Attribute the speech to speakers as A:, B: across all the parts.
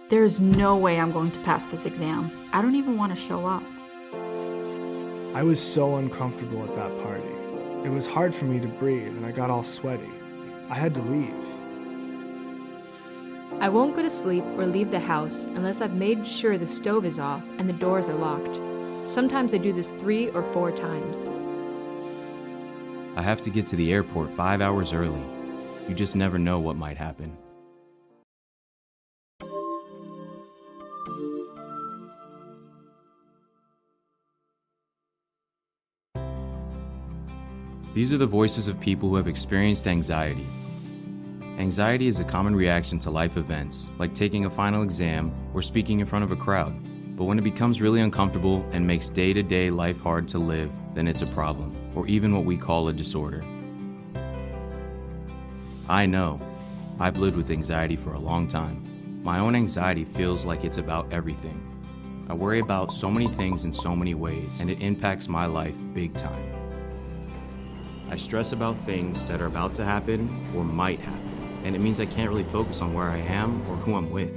A: There's no way I'm going to pass this exam. I don't even want to show up.
B: I was so uncomfortable at that party. It was hard for me to breathe and I got all sweaty. I had to leave.
C: I won't go to sleep or leave the house unless I've made sure the stove is off and the doors are locked. Sometimes I do this 3 or 4 times.
D: I have to get to the airport 5 hours early. You just never know what might happen. These are the voices of people who have experienced anxiety. Anxiety is a common reaction to life events, like taking a final exam or speaking in front of a crowd. But when it becomes really uncomfortable and makes day-to-day life hard to live, then it's a problem, or even what we call a disorder. I know. I've lived with anxiety for a long time. My own anxiety feels like it's about everything. I worry about so many things in so many ways, and it impacts my life big time. I stress about things that are about to happen or might happen, and it means I can't really focus on where I am or who I'm with.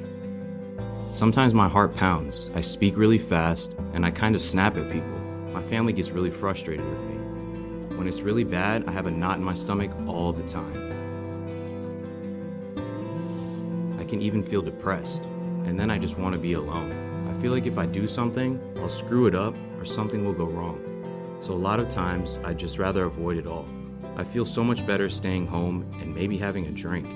D: Sometimes my heart pounds, I speak really fast, and I kind of snap at people. My family gets really frustrated with me. When it's really bad, I have a knot in my stomach all the time. I can even feel depressed, and then I just want to be alone. I feel like if I do something, I'll screw it up or something will go wrong. So a lot of times, I'd just rather avoid it all. I feel so much better staying home and maybe having a drink.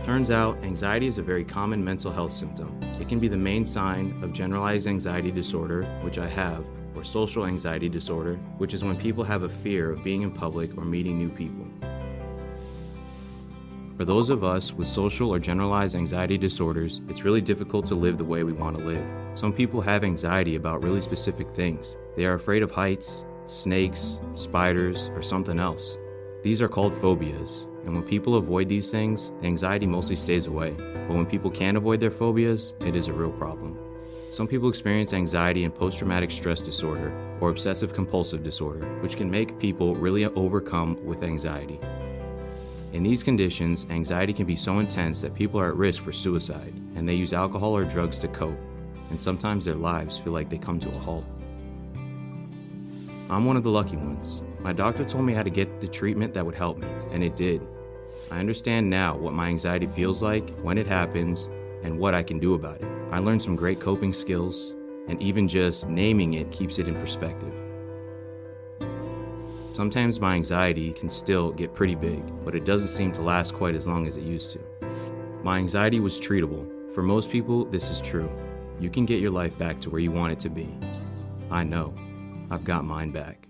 D: Turns out, anxiety is a very common mental health symptom. It can be the main sign of generalized anxiety disorder, which I have, or social anxiety disorder, which is when people have a fear of being in public or meeting new people. For those of us with social or generalized anxiety disorders, it's really difficult to live the way we want to live. Some people have anxiety about really specific things. They are afraid of heights, snakes, spiders, or something else. These are called phobias, and when people avoid these things, the anxiety mostly stays away. But when people can't avoid their phobias, it is a real problem. Some people experience anxiety and post-traumatic stress disorder, or obsessive-compulsive disorder, which can make people really overcome with anxiety. In these conditions, anxiety can be so intense that people are at risk for suicide, and they use alcohol or drugs to cope, and sometimes their lives feel like they come to a halt. I'm one of the lucky ones. My doctor told me how to get the treatment that would help me, and it did. I understand now what my anxiety feels like, when it happens, and what I can do about it. I learned some great coping skills, and even just naming it keeps it in perspective. Sometimes my anxiety can still get pretty big, but it doesn't seem to last quite as long as it used to. My anxiety was treatable. For most people, this is true. You can get your life back to where you want it to be. I know. I've got mine back.